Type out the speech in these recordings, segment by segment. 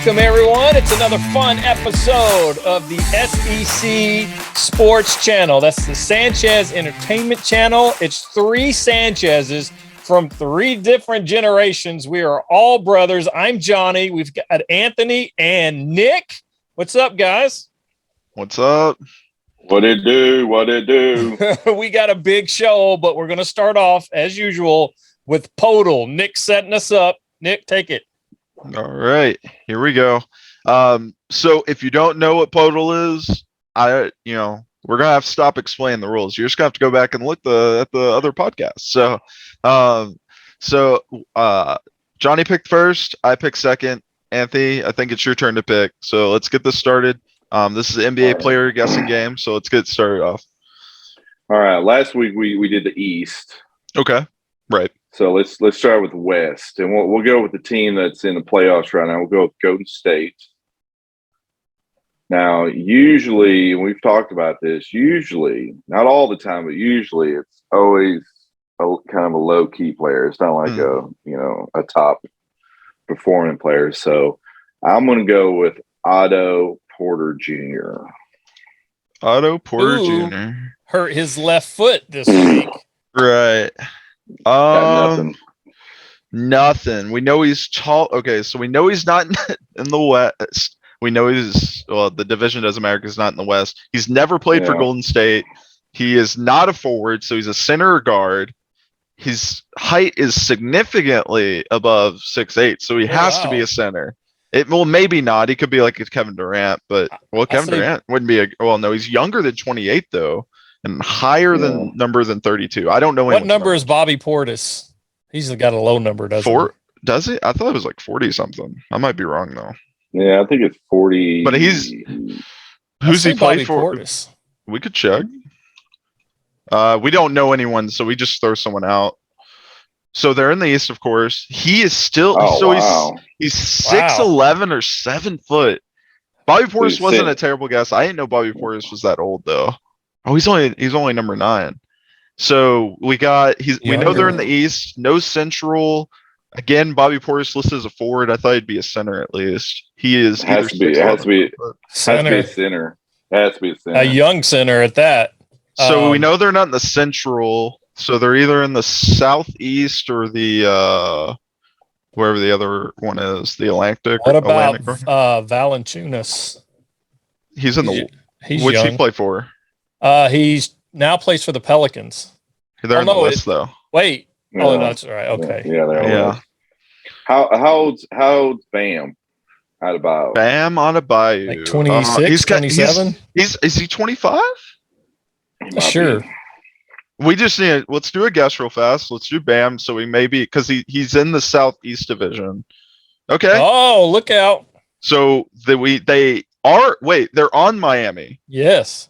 Welcome, everyone. It's another fun episode of the SEC Sports Channel. That's the Sanchez Entertainment Channel. It's three Sanchez's from three different generations. We are all brothers. I'm Johnny. We've got Anthony and Nick. What's up, guys? What's up? What it do? What it do? We got a big show, but we're going to start off, as usual, with Poetle. Nick setting us up. Nick, take it. All right, here we go. So if you don't know what Poetle is, we're gonna have to stop explaining the rules. You're just gonna have to go back and look at the other podcasts. So Johnny picked first, I picked second. Anthony, I think it's your turn to pick. So let's get this started. This is an NBA player guessing game, so let's get started off. All right. Last week we did the East. Okay, right. So let's start with the West, and we'll go with the team that's in the playoffs right now. We'll go with Golden State. Now, usually, and we've talked about this, not all the time, but usually it's always kind of a low-key player. It's not like a top performing player. So I'm going to go with Otto Porter Jr. Otto Porter Jr. Hurt his left foot this week. Right. Nothing. We know he's tall. Okay, so we know he's not in the West. We know the division doesn't matter because he's not in the West. He's never played for Golden State. He is not a forward, so he's a center or guard. His height is significantly above 6'8", so he has to be a center. Maybe not. He could be like Kevin Durant, but Kevin Durant wouldn't be no, he's younger than 28 though. And higher than 32. I don't know what number is Bobby Portis. He's got a low number, doesn't he? Does he? I thought it was like 40 something. I might be wrong though. Yeah, I think it's 40. But who's he played for? Portis. We could check. We don't know anyone, so we just throw someone out. So they're in the East, of course. He is still he's 6'11" or 7 foot. Bobby Portis wasn't a terrible guess. I didn't know Bobby Portis was that old though. Oh, he's only number 9. So we know they're in the East. No Central. Again, Bobby Portis listed as a forward. I thought he'd be a center at least. He is. It has to be a center. A young center at that. So we know they're not in the Central. So they're either in the Southeast or the wherever the other one is, the Atlantic. What about Valanciunas? He's in the. He's what's young. he play for? He's now plays for the Pelicans. They're in the West, though. Wait. Yeah. Oh, that's right. Okay. Yeah. How old's Bam Adebayo? Bam Adebayo. Like 26, 27? Is he 25? Sure. We just let's do a guess real fast. Let's do Bam. So we maybe because he's in the Southeast Division. Okay. Oh, look out. So they're on Miami. Yes.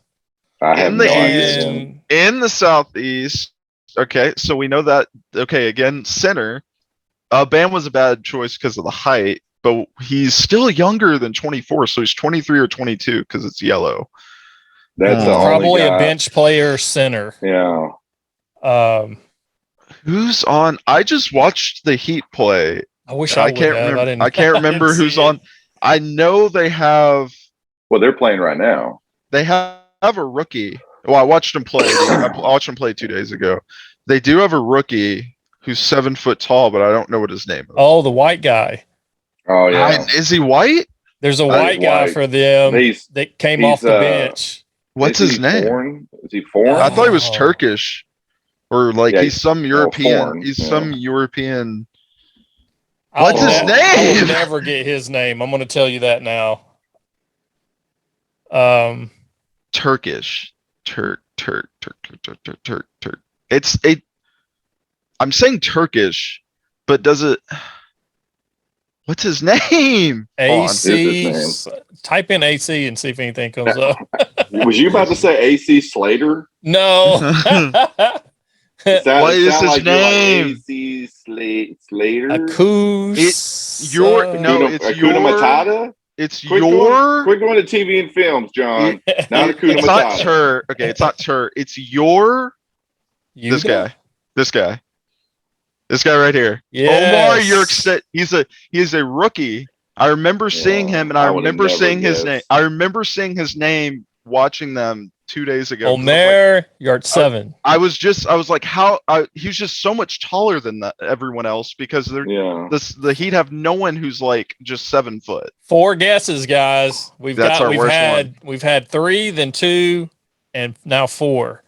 In the Southeast. Okay, so we know that. Okay, again, center. Bam was a bad choice because of the height, but he's still younger than 24, so he's 23 or 22 because it's yellow. That's probably a bench player center. Yeah. Who's on? I just watched the Heat play. I wish I can't remember. I can't remember who's on. I know they have. Well, they're playing right now. They have a rookie. Well, I watched him play. I watched him play 2 days ago. They do have a rookie who's 7 foot tall, but I don't know what his name is. Oh, the white guy. Oh, yeah. Is he white? There's a white guy for them that came off the bench. What's his name? Foreign? Is he foreign? I thought he was Turkish, or he's some European. Foreign. He's some European. What's his name? I'll never get his name. I'm going to tell you that now. Turkish. Turk. I'm saying Turkish, but does it? What's his name? AC. Type in AC and see if anything comes up. Was you about to say AC Slater? No. What is his name? Like AC Slater. It's Hakuna Matata. It's Quit going to TV and films, John. Not Hakuna Matata. It's not Tur. Okay, it's not Tur. It's this guy right here. Yes. Omar Yerkset. He is a rookie I remember seeing him, and I would've remember never seeing his name. guessed. I remember seeing his name watching them 2 days ago. 'Cause I'm like, Omer, you're at 7. I was like, how? He was just so much taller than everyone else because Yeah. the Heat have no one who's like just 7 foot. 4 guesses, guys. We've That's our worst had 3, then 2, and now 4.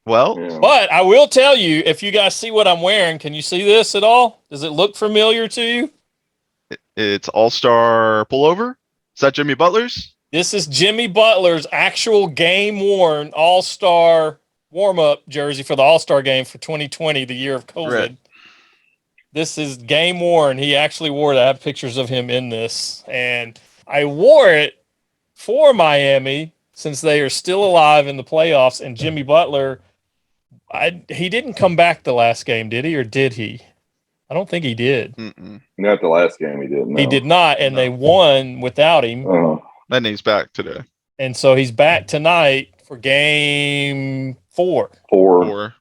Well, Yeah. But I will tell you, if you guys see what I'm wearing, can you see this at all? Does it look familiar to you? it's All-Star pullover. Is that Jimmy Butler's? This is Jimmy Butler's actual game-worn All-Star warm-up jersey for the All-Star game for 2020, the year of COVID. Right. This is game-worn. He actually wore it. I have pictures of him in this. And I wore it for Miami since they are still alive in the playoffs. And Jimmy Butler, he didn't come back the last game, did he? Or did he? I don't think he did. Not the last game he did. No. He did not, and they won without him. Then he's back today. And so he's back tonight for game 4. 4.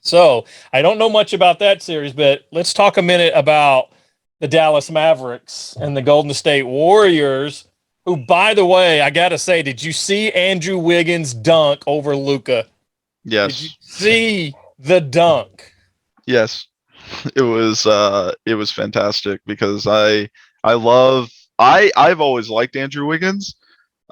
So I don't know much about that series, but let's talk a minute about the Dallas Mavericks and the Golden State Warriors, who, by the way, I got to say, did you see Andrew Wiggins' dunk over Luka? Yes. Did you see the dunk? Yes. It was fantastic because I've always liked Andrew Wiggins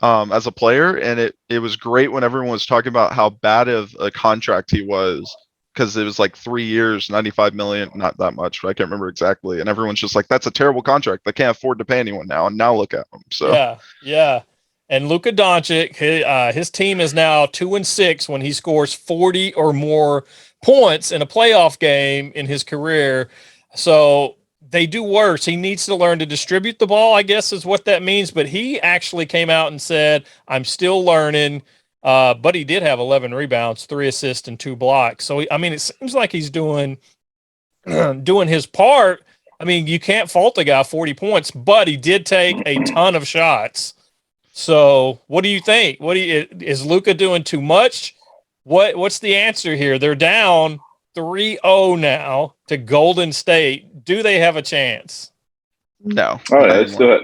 as a player, and it was great when everyone was talking about how bad of a contract he was, because it was like 3 years, 95 million, not that much, but I can't remember exactly, and everyone's just like, that's a terrible contract, they can't afford to pay anyone now, and now look at him. So yeah. And Luka Doncic, his team is now 2-6 when he scores 40 or more points in a playoff game in his career. So they do worse. He needs to learn to distribute the ball, I guess is what that means. But he actually came out and said, I'm still learning. But he did have 11 rebounds, 3 assists, and 2 blocks. So, it seems like he's doing his part. You can't fault a guy 40 points, but he did take a ton of shots. So what do you think? Is Luka doing too much? What's the answer here? They're down 3-0 now to Golden State. Do they have a chance? No. Oh, yeah, it's still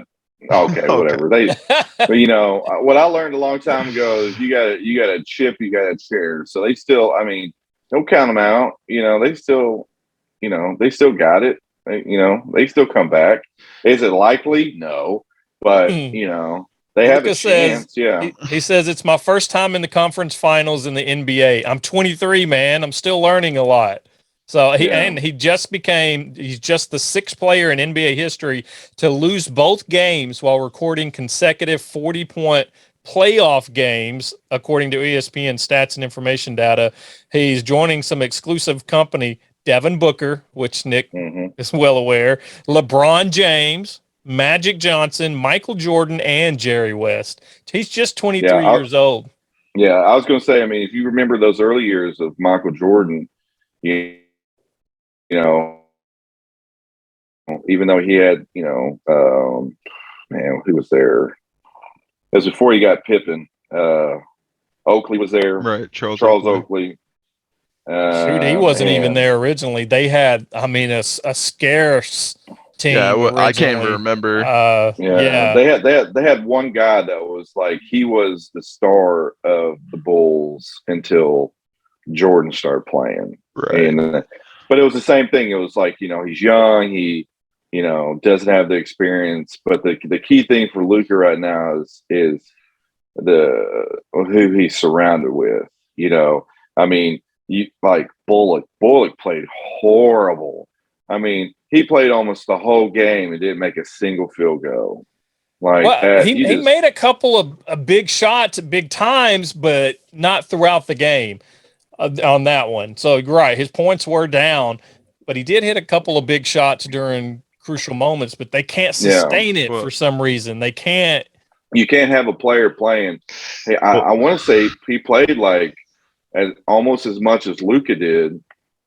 okay, whatever. But what I learned a long time ago is you got a chip, you got a chair. So they still, don't count them out. They still got it. They still come back. Is it likely? No, but they have a chance. He says, it's my first time in the conference finals in the NBA. I'm 23, man. I'm still learning a lot. So he's just the 6th player in NBA history to lose both games while recording consecutive 40-point playoff games, according to ESPN stats and information data. He's joining some exclusive company, Devin Booker, which Nick is well aware, LeBron James, Magic Johnson, Michael Jordan, and Jerry West. He's just 23 years old. Yeah, I was going to say, if you remember those early years of Michael Jordan, even though he had, who was there? It was before he got Pippen. Oakley was there. Right, Charles Oakley. Shoot, he wasn't even there originally. They had, a scarce team. Yeah, I can't even remember. They had one guy that was like, he was the star of the Bulls until Jordan started playing. Right. But it was the same thing. It was like, he's young, he doesn't have the experience. But the key thing for Luka right now is who he's surrounded with. Bullock played horrible. He played almost the whole game and didn't make a single field goal. He made a couple of big shots at big times, but not throughout the game on that one. So, right, his points were down, but he did hit a couple of big shots during crucial moments, but they can't sustain it for some reason. They can't. You can't have a player playing. Hey, I want to say he played almost as much as Luka did,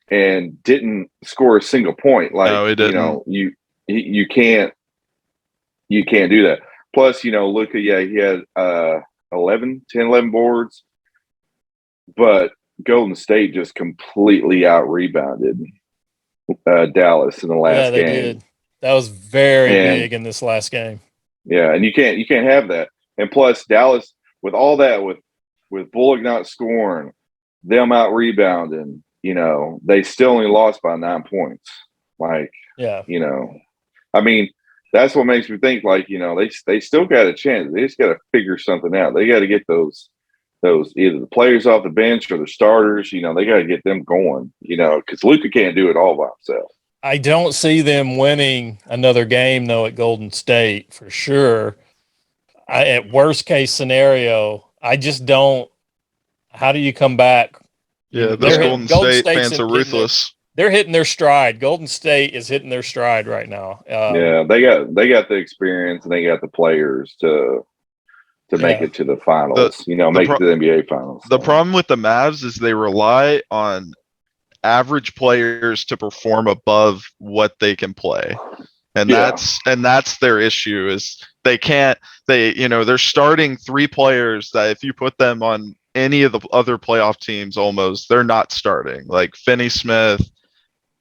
and didn't score a single point. No, he didn't. You can't do that. Plus, Luka, he had 11 boards, but Golden State just completely out rebounded Dallas in the last game. That was very And big in this last game. yeah, and you can't have that. And plus Dallas, with all that, with Bullock not scoring, them out rebounding, they still only lost by 9 points. Like, Yeah. I mean, that's what makes me think, like, they still got a chance. They just got to figure something out. They got to get those either the players off the bench or the starters. They got to get them going. Because Luka can't do it all by himself. I don't see them winning another game though at Golden State for sure. At worst case scenario, I just don't. How do you come back? Yeah, those Golden State fans are ruthless. They're hitting their stride. Golden State is hitting their stride right now. Yeah, they got the experience and they got the players to make it to the finals. Make it to the NBA finals. The problem with the Mavs is they rely on average players to perform above what they can play. And that's their issue is they're starting 3 players that if you put them on any of the other playoff teams, almost they're not starting, like Finney-Smith,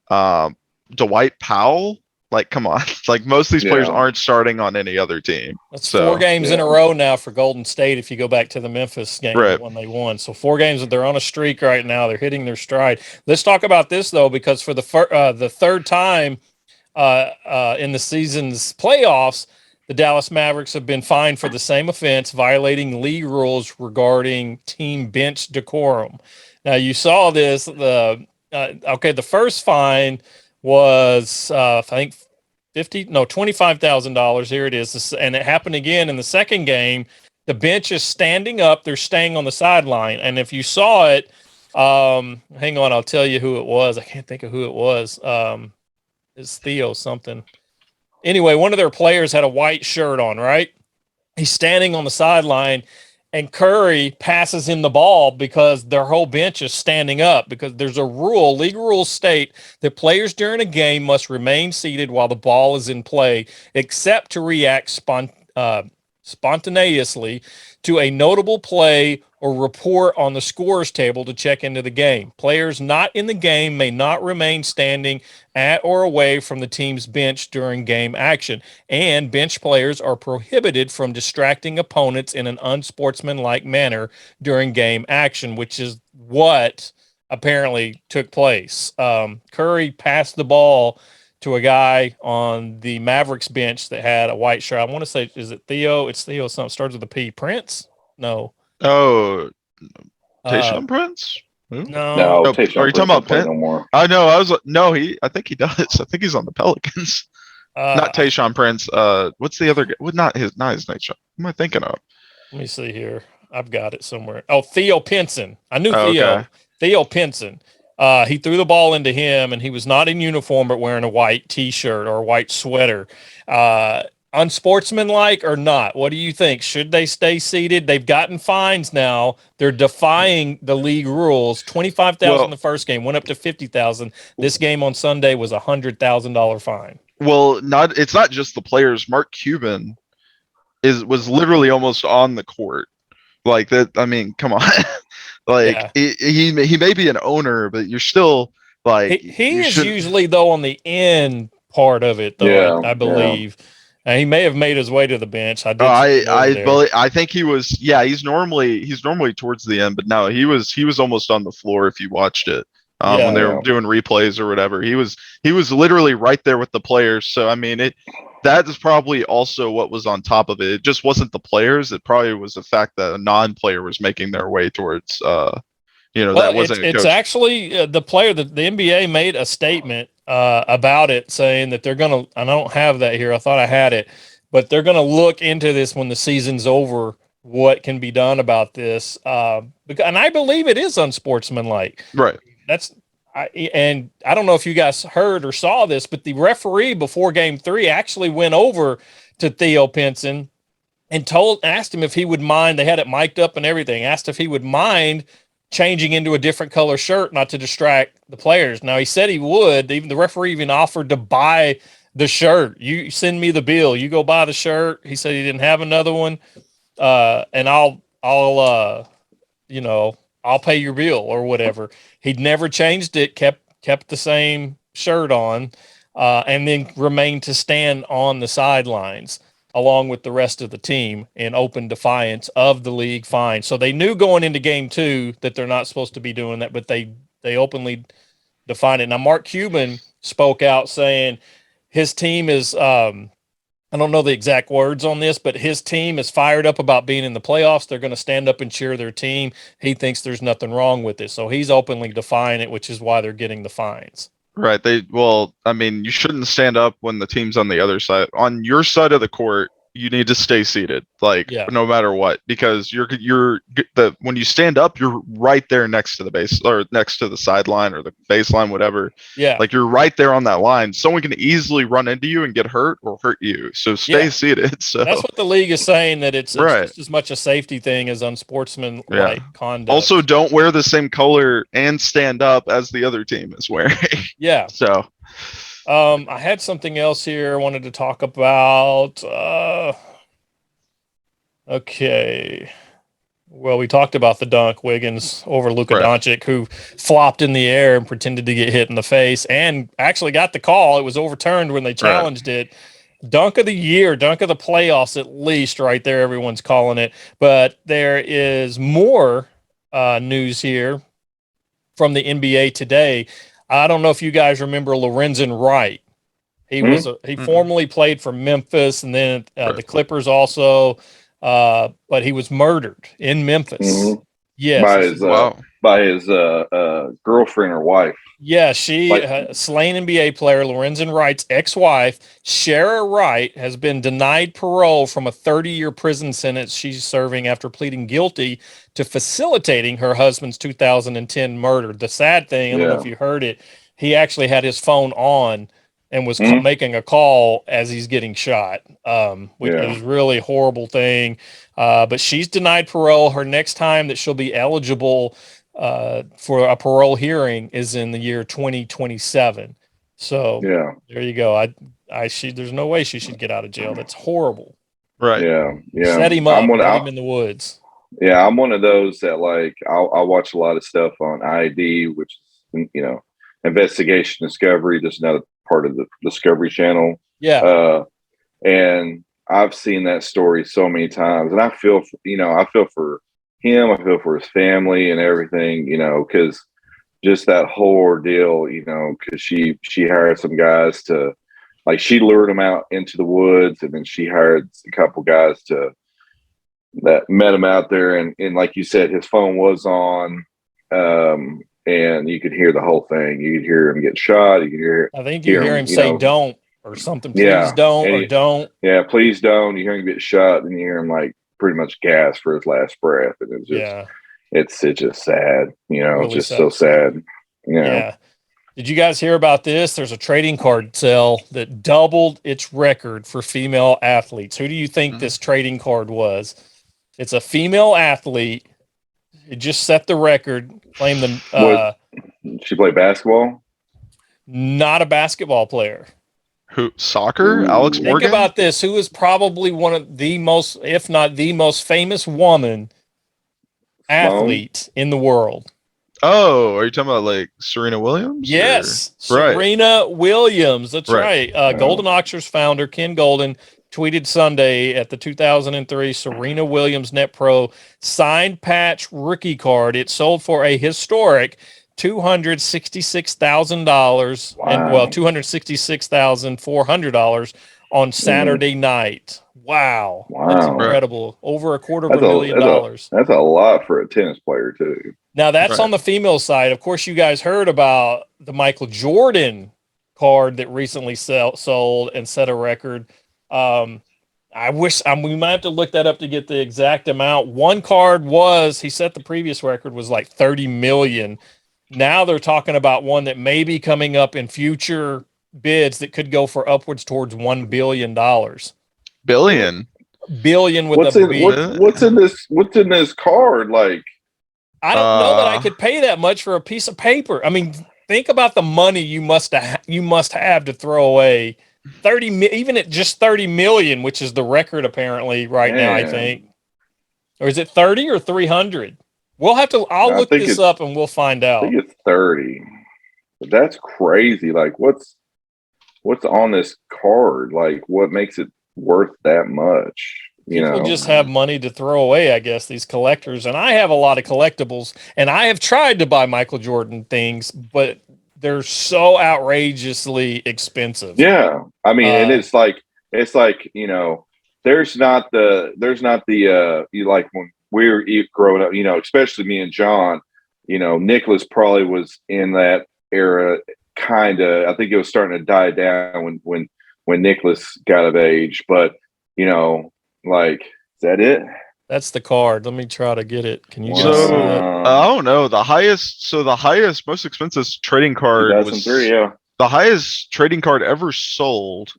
Dwight Powell. Like, come on. Like, most of these players aren't starting on any other team. That's 4 games in a row now for Golden State if you go back to the Memphis game when they won. So 4 games that they're on a streak right now. They're hitting their stride. Let's talk about this, though, because for the third time in the season's playoffs, the Dallas Mavericks have been fined for the same offense, violating league rules regarding team bench decorum. Now, you saw this. The first fine was I think $25,000. Here it is. And it happened again in the second game. The bench is standing up. They're staying on the sideline. And if you saw it, hang on, I'll tell you who it was. I can't think of who it was. It's Theo something. Anyway, one of their players had a white shirt on, right? He's standing on the sideline, and Curry passes him the ball because their whole bench is standing up, because there's a rule. League rules state that players during a game must remain seated while the ball is in play, except to react spontaneously to a notable play or report on the scorer's table to check into the game. Players not in the game may not remain standing at or away from the team's bench during game action, and bench players are prohibited from distracting opponents in an unsportsmanlike manner during game action, which is what apparently took place. Curry passed the ball to a guy on the Mavericks bench that had a white shirt. I want to say, is it Theo? It's Theo. Something starts with a P. Prince? No. Oh, Tayshaun Prince? No. Are you talking about Penn? No more. I know. I think he does. I think he's on the Pelicans. Not Tayshaun Prince. What's the other guy? Not his name. What am I thinking of? Let me see here. I've got it somewhere. Oh, Theo Pinson. I knew Theo. Okay. Theo Pinson. He threw the ball into him, and he was not in uniform, but wearing a white T-shirt or a white sweater. Unsportsmanlike or not? What do you think? Should they stay seated? They've gotten fines now. They're defying the league rules. $25,000 the first game, went up to $50,000. This game on Sunday was $100,000 fine. Well, it's not just the players. Mark Cuban was literally almost on the court. Like that. I mean, come on. He may be an owner, but you're still like he is usually though on the end part of it though. I believe. Yeah. He may have made his way to the bench. I think he was. Yeah, he's normally towards the end, but no, he was almost on the floor if you watched it when they were doing replays or whatever. He was literally right there with the players. So I mean, that is probably also what was on top of it. It just wasn't the players. It probably was the fact that a non-player was making their way towards. That wasn't. It's actually the player that the NBA made a statement about it, saying that they're going to, I don't have that here. I thought I had it, but they're going to look into this when the season's over, what can be done about this. And I believe it is unsportsmanlike. Right. And I don't know if you guys heard or saw this, but the referee before game 3 actually went over to Theo Pinson and asked him if he would mind. They had it mic'd up and everything, asked if he would mind changing into a different color shirt, not to distract the players. Now he said he would. Even the referee even offered to buy the shirt. You send me the bill, you go buy the shirt. He said he didn't have another one, and I'll pay your bill or whatever. He'd never changed it. Kept the same shirt on. and then remain to stand on the sidelines along with the rest of the team in open defiance of the league fine. So they knew going into game 2 that they're not supposed to be doing that, but they openly defined it. Now, Mark Cuban spoke out saying his team is, I don't know the exact words on this, but his team is fired up about being in the playoffs. They're going to stand up and cheer their team. He thinks there's nothing wrong with it. So he's openly defying it, which is why they're getting the fines. Right. I mean, you shouldn't stand up when the team's on the other side. On your side of the court, you need to stay seated, no matter what, because when you stand up, you're right there next to the base or next to the sideline or the baseline, whatever. Yeah. Like you're right there on that line. Someone can easily run into you and get hurt or hurt you. So stay seated. So that's what the league is saying, that it's right. just as much a safety thing as unsportsmanlike conduct. Also, don't wear the same color and stand up as the other team is wearing. Yeah. So I had something else here I wanted to talk about. Okay. Well, we talked about the dunk, Wiggins over Luka Doncic, who flopped in the air and pretended to get hit in the face and actually got the call. It was overturned when they challenged it. Dunk of the year, dunk of the playoffs, at least right there. Everyone's calling it. But there is more news here from the NBA today. I don't know if you guys remember Lorenzen Wright. He was he formerly played for Memphis and then the Clippers also, but he was murdered in Memphis. Yes, by his girlfriend or wife. Yeah, she slain NBA player Lorenzen Wright's ex-wife, Shara Wright, has been denied parole from a 30-year prison sentence she's serving after pleading guilty to facilitating her husband's 2010 murder. The sad thing, I don't know if you heard it, he actually had his phone on and was making a call as he's getting shot, which is really horrible thing. But she's denied parole. Her next time that she'll be eligible for a parole hearing is in the year 2027. So there you go. There's no way she should get out of jail. That's horrible. Right. Yeah. Set him up, put him in the woods. Yeah. I'm one of those that I'll watch a lot of stuff on ID, which is, investigation discovery, just another part of the Discovery Channel. Yeah. And I've seen that story so many times, and I feel for him, I feel for his family and everything, because just that whole ordeal, because she hired some guys to, she lured him out into the woods, and then she hired a couple guys that met him out there, and like you said, his phone was on, and you could hear the whole thing. You could hear him get shot. You could hear. I think you hear him say "don't" or something. Please don't, or don't. Yeah, please don't. You hear him get shot, and you hear him pretty much gasp for his last breath, and it's just, it's just sad. Really it's just sad. So sad. Yeah. Did you guys hear about this? There's a trading card sale that doubled its record for female athletes. Who do you think this trading card was? It's a female athlete. It just set the record. Claimed the. She played basketball. Not a basketball player. Who? Soccer? Alex Morgan? Think about this. Who is probably one of the most, if not the most famous athlete in the world? Oh, are you talking about Serena Williams? Yes. Serena Williams. That's right. Golden Oxers founder Ken Golden tweeted Sunday at the 2003 Serena Williams Net Pro signed patch rookie card. It sold for a historic $266,000 and $266,400 on Saturday night. Wow. That's incredible. Over $250,000. That's a lot for a tennis player too. Now that's on the female side. Of course, you guys heard about the Michael Jordan card that recently sold and set a record. We might have to look that up to get the exact amount. One card he set the previous record was like 30 million. Now they're talking about one that may be coming up in future bids that could go for upwards towards $1 billion. Billion with what's a B. What's in this card? I don't know that I could pay that much for a piece of paper. I mean, think about the money you must have to throw away. 30, even at just 30 million, which is the record apparently right now, I think. Or is it 30 or 300? We'll have to, I'll look this up and we'll find out. I think it's 30. But that's crazy. what's on this card? Like, what makes it worth that much? People just have money to throw away, I guess, these collectors. And I have a lot of collectibles, and I have tried to buy Michael Jordan things, but they're so outrageously expensive. Yeah. I mean, and it's like, you know, there's not the you like when we were growing up, you know, especially me and John, you know, Nicholas probably was in that era kind of. I think it was starting to die down when Nicholas got of age, but you know, like, is that it? That's the card. Let me try to get it. Can you guys So see that? I don't know. The highest, most expensive trading card was 2003. Yeah. the highest trading card ever sold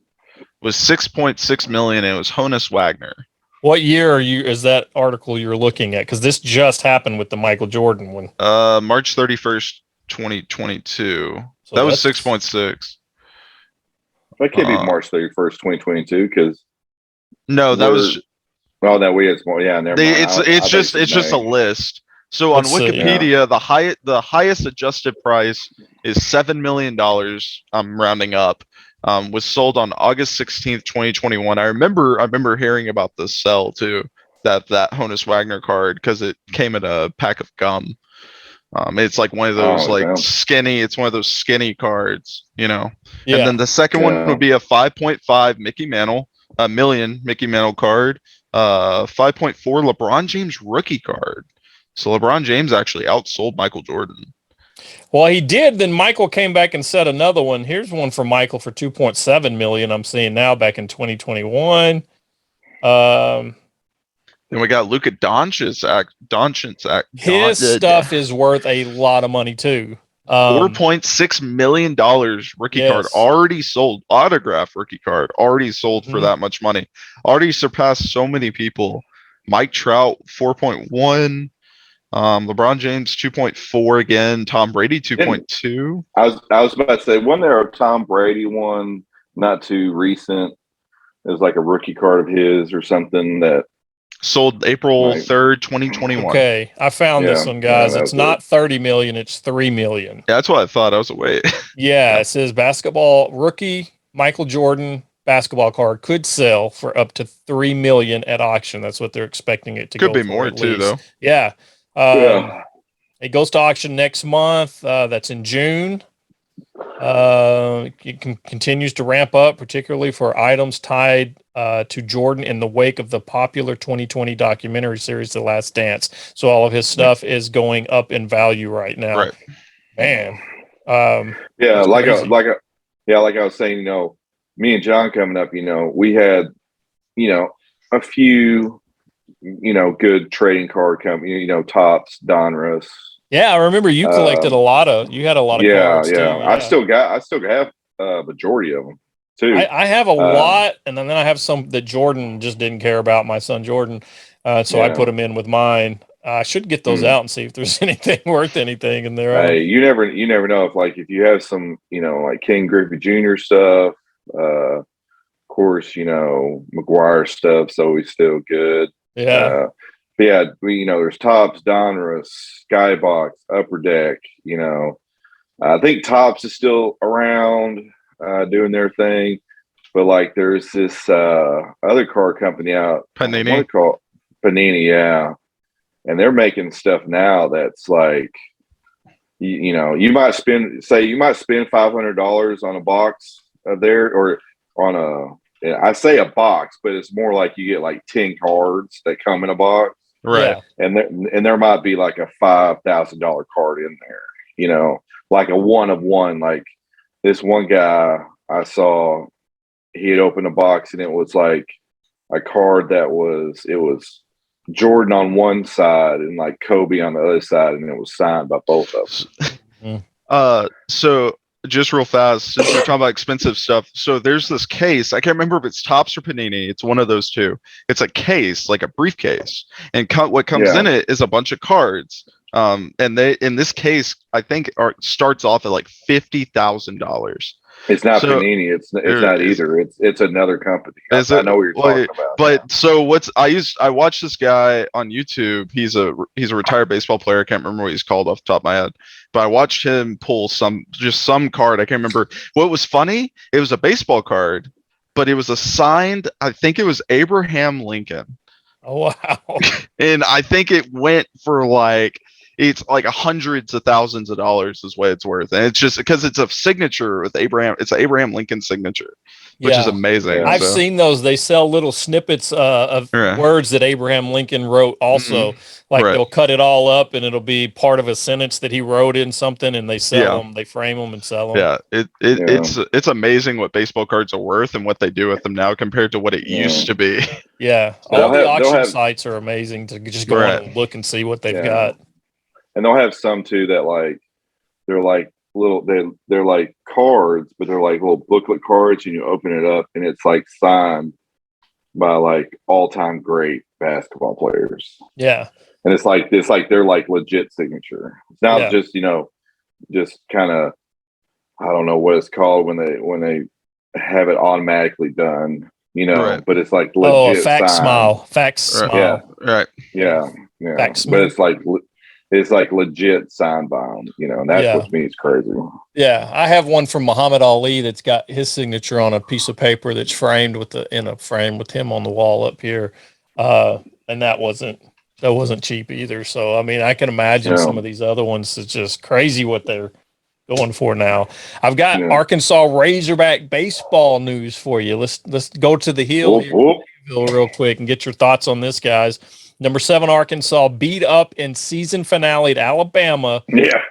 was 6.6 million. And it was Honus Wagner. What year is that article you're looking at? Because this just happened with the Michael Jordan one. March 31st, 2022. So that was 6.6. That could be March 31st, 2022, because no, that was. Well, no, we had more. Yeah, never mind. It's just a list. So on Wikipedia, the highest adjusted price is $7 million. I'm rounding up. Was sold on August 16th, 2021. I remember hearing about this sell too. That Honus Wagner card, because it came in a pack of gum. It's like one of those skinny. It's one of those skinny cards, you know. Yeah. And then the second one would be a 5.5 million Mickey Mantle card. 5.4 LeBron James rookie card. So LeBron James actually outsold Michael Jordan. Well, he did. Then Michael came back and said another one. Here's one for Michael for 2.7 million. I'm seeing now back in 2021. Then we got Luka Doncic's His stuff is worth a lot of money too. $4.6 million rookie card already sold. Autograph rookie card already sold for that much money. Already surpassed so many people. Mike Trout 4.1. LeBron James 2.4 again. Tom Brady 2.2. I was about to say, wasn't there a Tom Brady one not too recent? It was like a rookie card of his or something that sold April 3rd, 2021. Okay, I found this one, guys. It's not 30 million, it's 3 million. Yeah, that's what I thought. I was away. Yeah, it says basketball rookie Michael Jordan basketball card could sell for up to 3 million at auction. That's what they're expecting it to go for. Could be more too, though. Yeah. It goes to auction next month. That's in June. It continues to ramp up, particularly for items tied to Jordan in the wake of the popular 2020 documentary series, The Last Dance. So all of his stuff is going up in value right now. Right. Man. Like I was saying, you know, me and John coming up, you know, we had, you know, a few, you know, good trading card company, you know, Topps, Donruss. Yeah, I remember you collected you had a lot of cards too. Yeah. I still have a majority of them too. I have a lot, and then I have some that Jordan just didn't care about, my son Jordan. So I put them in with mine. I should get those out and see if there's anything worth anything in there. Hey, you never know if you have some, you know, like King Griffey Jr. stuff, of course, you know, McGuire stuff's always still good. Yeah. You know, there's Topps, Donruss, Skybox, Upper Deck. You know, I think Topps is still around doing their thing, but like there's this other car company out, Panini. Panini, yeah, and they're making stuff now that's like, you know, you might spend $500 on a box of there, or on I say a box, but it's more like you get like 10 cards that come in a box. Right. Yeah. And there might be like a $5,000 card in there, you know, like a one of one. Like this one guy I saw, he had opened a box and it was like a card that was Jordan on one side and like Kobe on the other side, and it was signed by both of them. So just real fast, since we're talking about expensive stuff, so there's this case. I can't remember if it's Topps or Panini. It's one of those two. It's a case, like a briefcase, and what comes in it is a bunch of cards. And they, in this case, I think starts off at like $50,000. It's not So Panini. It's not either. It's another company. I know what you're talking about. But so I watched this guy on YouTube. He's a retired baseball player. I can't remember what he's called off the top of my head. But I watched him pull some card. I can't remember. What was funny? It was a baseball card, but it was a signed. I think it was Abraham Lincoln. Oh wow! And I think it went for like. It's like hundreds of thousands of dollars is what it's worth. And it's just because it's a signature with Abraham. It's an Abraham Lincoln signature, which is amazing. I've seen those. They sell little snippets of words that Abraham Lincoln wrote also. Like they'll cut it all up and it'll be part of a sentence that he wrote in something, and they sell them. They frame them and sell them. Yeah. It's amazing what baseball cards are worth and what they do with them now compared to what it used to be. Yeah. All the auction sites are amazing to just go on and look and see what they've got. And they'll have some too that like they're like little they're like cards, but they're like little booklet cards, and you open it up and it's like signed by like all-time great basketball players. Yeah. And it's like they're like legit signature. It's not just, just kind of, I don't know what it's called when they have it automatically done, but it's like legit. Oh, a fax smile. Fax smile. Yeah. Right. Yeah. Fax but it's like legit signed by him, and that's what to me is crazy. Yeah, I have one from Muhammad Ali that's got his signature on a piece of paper that's framed in a frame with him on the wall up here, and that wasn't cheap either. So I mean, I can imagine some of these other ones. It's just crazy what they're going for now. I've got Arkansas Razorback baseball news for you. Let's go to the Hill real quick and get your thoughts on this, guys. Number 7 Arkansas beat up in season finale at Alabama. Yeah.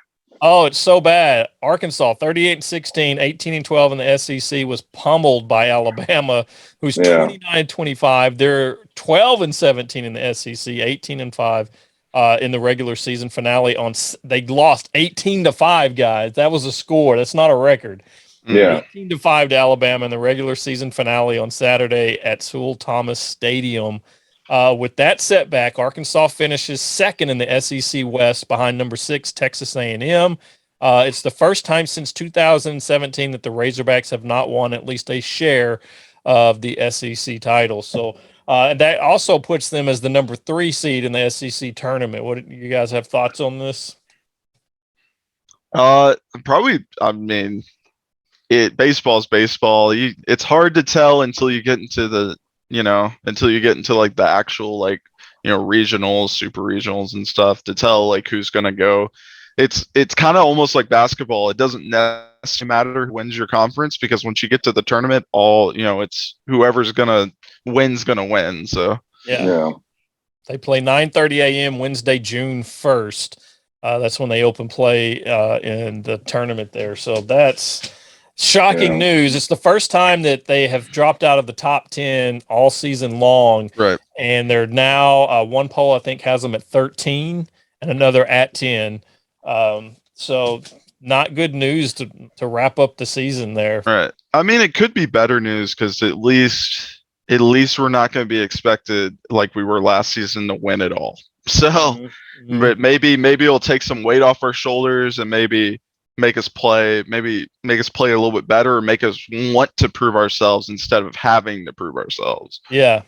Oh, it's so bad. Arkansas 38-16, 18-12 in the SEC was pummeled by Alabama, who's 29-25. They're 12-17 in the SEC, 18-5 in the regular season finale. They lost 18-5, guys. That was a score. That's not a record. Yeah. 18-5 to Alabama in the regular season finale on Saturday at Sewell Thomas Stadium. With that setback, Arkansas finishes second in the SEC West behind number 6 Texas A&M. It's the first time since 2017 that the Razorbacks have not won at least a share of the SEC title. So that also puts them as the number 3 seed in the SEC tournament. What do you guys have thoughts on this? Probably. I mean, baseball's baseball. It's hard to tell until you get into the. Until you get into like the actual like regionals, super regionals and stuff to tell like who's gonna go. It's kind of almost like basketball. It doesn't necessarily matter who wins your conference because once you get to the tournament, it's whoever's gonna win. So they play 9:30 a.m. Wednesday, June 1st. That's when they open play in the tournament there. So that's shocking news. It's the first time that they have dropped out of the top 10 all season long. Right. And they're now, one poll, I think, has them at 13 and another at 10. So not good news to wrap up the season there. Right. I mean, it could be better news because at least we're not going to be expected like we were last season to win it all. So, but maybe it'll take some weight off our shoulders and maybe make us play a little bit better, or make us want to prove ourselves instead of having to prove ourselves. Yeah.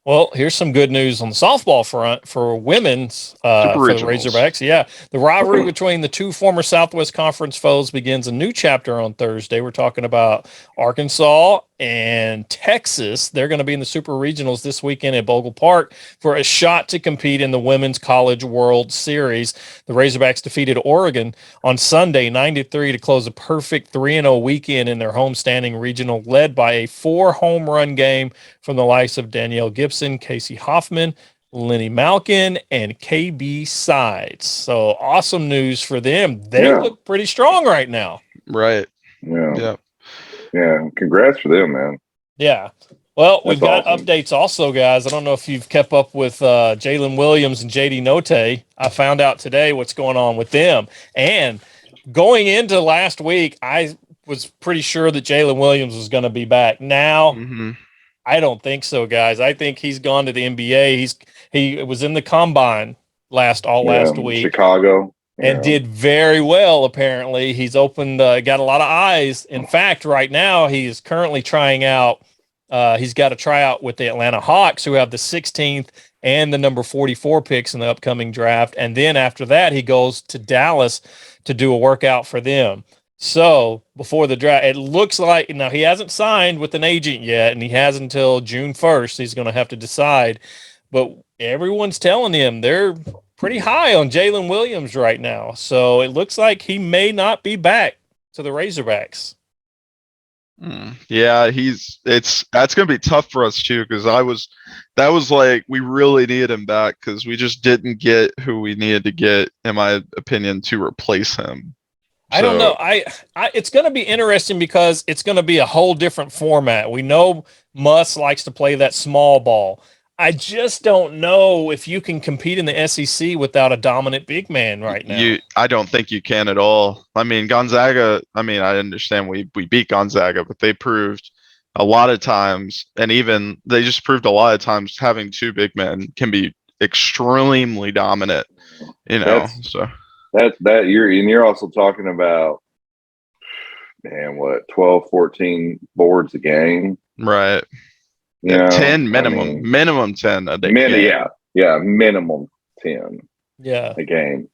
Well, here's some good news on the softball front for women's for the Razorbacks. Yeah, the rivalry between the two former Southwest Conference foes begins a new chapter on Thursday. We're talking about Arkansas and Texas. They're going to be in the Super Regionals this weekend at Bogle Park for a shot to compete in the Women's College World Series. The Razorbacks defeated Oregon on Sunday 9-3 to close a perfect 3-0 weekend in their homestanding regional, led by a 4-home run game from the likes of Danielle Gibson, Casey Hoffman, Lenny Malkin, and KB Sides. So awesome news for them. They look pretty strong right now. Right. Yeah. Yeah, congrats for them, man. Yeah. Well, we've got awesome. updates also, guys. I don't know if you've kept up with Jaylin Williams and JD Notae. I found out today what's going on with them. And going into last week, I was pretty sure that Jaylin Williams was going to be back. Now, I don't think so, guys. I think he's gone to the NBA. He was in the combine last week. Chicago. and did very well. Apparently, he's opened, got a lot of eyes. In fact, right now he's currently trying out. He's got a tryout with the Atlanta Hawks, who have the 16th and the number 44 picks in the upcoming draft. And then after that, he goes to Dallas to do a workout for them. So before the draft, it looks like now he hasn't signed with an agent yet, and he has until June 1st. He's going to have to decide. But everyone's telling him they're pretty high on Jaylin Williams right now. So it looks like he may not be back to the Razorbacks. Yeah, that's gonna be tough for us too, because that was like we really needed him back because we just didn't get who we needed to get, in my opinion, to replace him. I don't know. It's going to be interesting because it's going to be a whole different format. We know Muss likes to play that small ball. I just don't know if you can compete in the SEC without a dominant big man right now. I don't think you can at all. I mean, Gonzaga, I understand we beat Gonzaga, but they proved a lot of times, and even they just proved a lot of times having two big men can be extremely dominant, You're also talking about, man, what, 12, 14 boards a game? Right. You know, 10 minimum 10 a day. Yeah, minimum 10. Yeah, a game.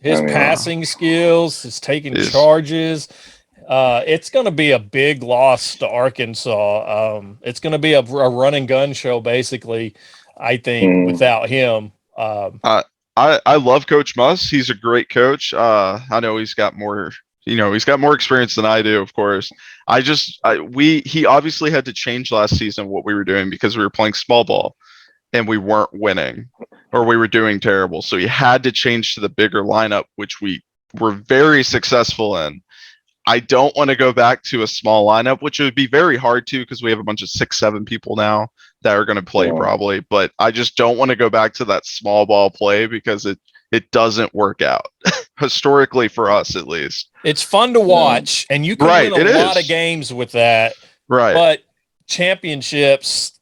His passing skills, his taking charges. It's going to be a big loss to Arkansas. It's going to be a run and gun show, basically. I think without him. I love Coach Muss. He's a great coach. I know he's got more. He's got more experience than I do, of course. He obviously had to change last season what we were doing because we were playing small ball and we weren't winning, or we were doing terrible. So he had to change to the bigger lineup, which we were very successful in. I don't want to go back to a small lineup, which would be very hard to, because we have a bunch of 6-7 people now that are going to play probably, but I just don't want to go back to that small ball play because it doesn't work out historically for us, at least. It's fun to watch, and you can win a lot of games with that. Right. But championships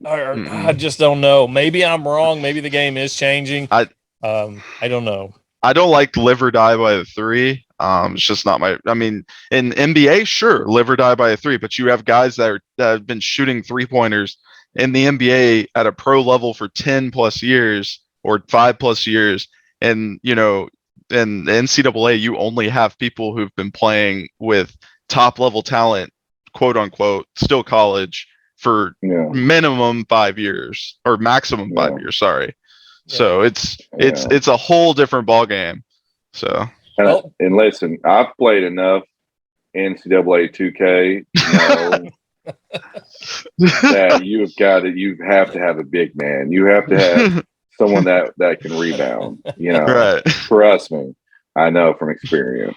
I just don't know. Maybe I'm wrong. Maybe the game is changing. I don't know. I don't like live or die by a 3. It's just not my. I mean, in NBA, sure, live or die by a 3, but you have guys that have been shooting 3-pointers in the NBA at a pro level for 10 plus years or 5 plus years, and in the NCAA, you only have people who've been playing with top level talent, quote unquote, still college for minimum 5 years or maximum 5 years. Sorry. Yeah. So it's a whole different ball game. So and listen, I've played enough NCAA 2K that you have to have a big man. You have to have someone that can rebound. Right. Trust me, I know from experience.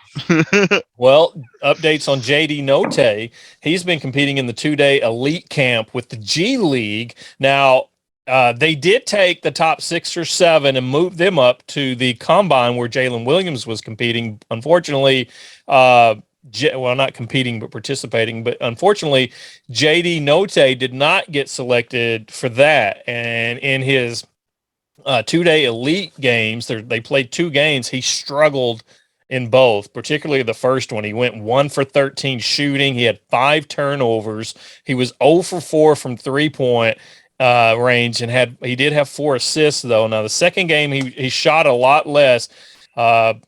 Well, updates on JD Notae. He's been competing in the 2-day elite camp with the G League. Now, they did take the top 6 or 7 and move them up to the combine where Jaylin Williams was competing. Unfortunately, not competing, but participating. But unfortunately, JD Notae did not get selected for that. And in his 2-day elite games, they played 2 games. He struggled in both, particularly the first one. He went 1 for 13 shooting. He had 5 turnovers. He was 0 for 4 from 3-point range, and he did have 4 assists though. Now the second game he shot a lot less.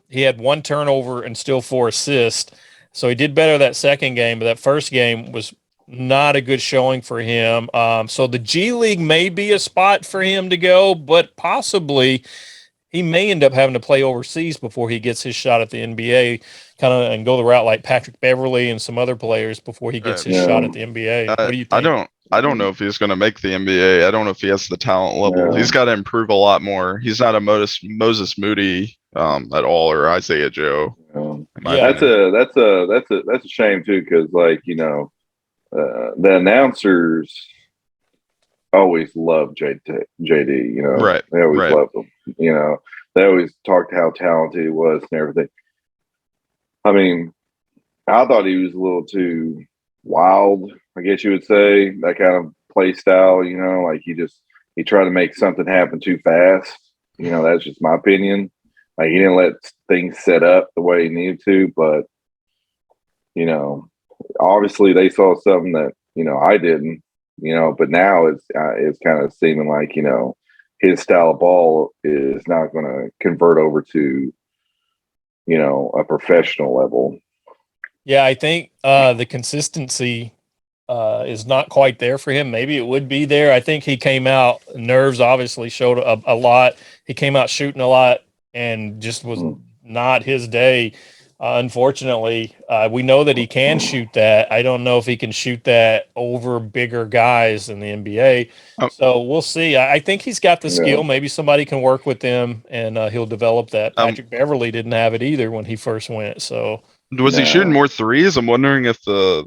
He had 1 turnover and still 4 assists. So he did better that second game, but that first game was not a good showing for him. So the G League may be a spot for him to go, but possibly he may end up having to play overseas before he gets his shot at the NBA, and go the route like Patrick Beverly and some other players before he gets his shot at the NBA. What do you think? I don't know if he's going to make the NBA. I don't know if he has the talent level. Yeah. He's got to improve a lot more. He's not a Moses Moody at all, or Isaiah Joe. That's a shame too, because the announcers always loved JD. Right? They always loved him. They always talked how talented he was and everything. I mean, I thought he was a little too wild, I guess you would say, that kind of play style, like he tried to make something happen too fast. That's just my opinion. Like he didn't let things set up the way he needed to, but obviously they saw something that I didn't. But now it's kind of seeming like his style of ball is not going to convert over to a professional level. Yeah, I think the consistency is not quite there for him. Maybe it would be there. I think he came out, nerves obviously showed a lot. He came out shooting a lot and just was not his day. Unfortunately, we know that he can shoot that. I don't know if he can shoot that over bigger guys in the NBA. So we'll see. I think he's got the skill. Maybe somebody can work with him and he'll develop that. Patrick Beverley didn't have it either when he first went. So was he shooting more threes? I'm wondering if the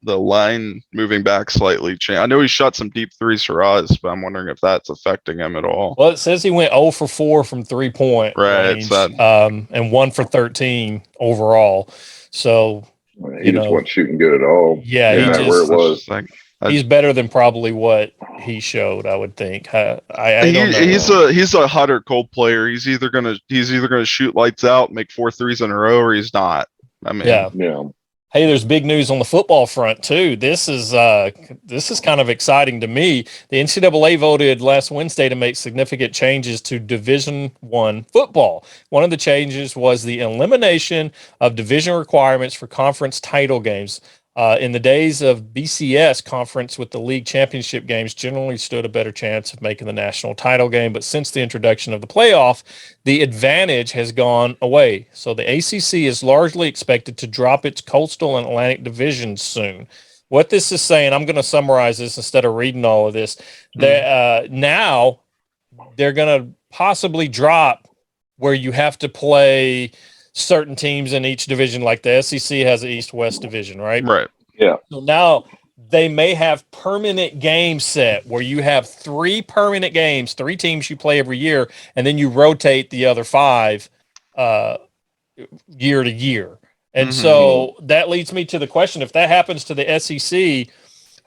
line moving back slightly changed. I know he shot some deep threes for us, but I'm wondering if that's affecting him at all. Well, it says he went 0 for 4 from 3-point range, and 1 for 13 overall. So he just wasn't shooting good at all. Yeah, he just where it was. He's better than probably what he showed, I would think. I don't know. He's a hot or cold player. He's either gonna shoot lights out, make 4 threes in a row, or he's not. I mean, yeah. Hey, there's big news on the football front too. This is kind of exciting to me. The NCAA voted last Wednesday to make significant changes to Division I football. One of the changes was the elimination of division requirements for conference title games. In the days of BCS, conference with the league championship games generally stood a better chance of making the national title game. But since the introduction of the playoff, the advantage has gone away. So the ACC is largely expected to drop its coastal and Atlantic divisions soon. What this is saying, I'm going to summarize this instead of reading all of this. Now they're going to possibly drop where you have to play certain teams in each division, like the SEC has an East-West division, right? Right. Yeah. So now they may have permanent game set where you have 3 permanent games, 3 teams you play every year, and then you rotate the other 5 year to year. And so that leads me to the question, if that happens to the SEC,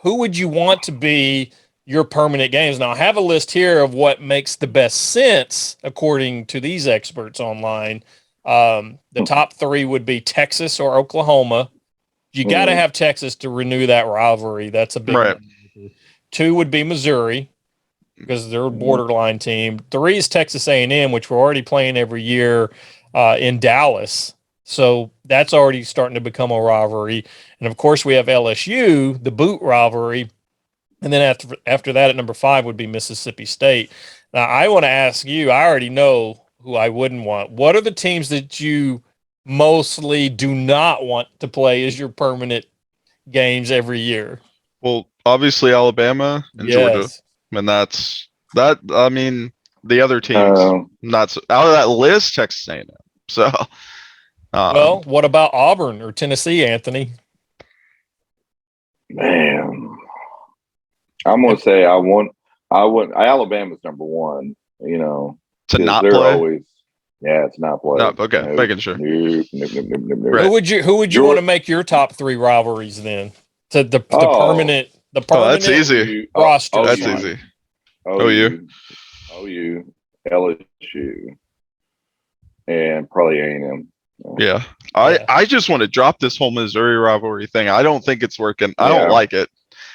who would you want to be your permanent games? Now, I have a list here of what makes the best sense, according to these experts online. The top 3 would be Texas or Oklahoma. You got to have Texas to renew that rivalry. That's a big one. 2 would be Missouri because they're a borderline team. 3 is Texas A&M, which we're already playing every year in Dallas. So that's already starting to become a rivalry. And, of course, we have LSU, the boot rivalry. And then after that at number 5 would be Mississippi State. Now, I want to ask you, I already know who I wouldn't want. What are the teams that you mostly do not want to play as your permanent games every year? Well, obviously Alabama and Georgia. And that's that. I mean, the other teams not so, out of that list, Texas A&M. So, well, what about Auburn or Tennessee, Anthony? Man, I'm gonna say Alabama's number 1. To not they're play. Always, it's not play. No, okay, making sure. Right. Who would you want to make your top 3 rivalries then? To the permanent that's easy roster. That's easy. OU, LSU, and probably A&M. Yeah. I just want to drop this whole Missouri rivalry thing. I don't think it's working. I don't like it.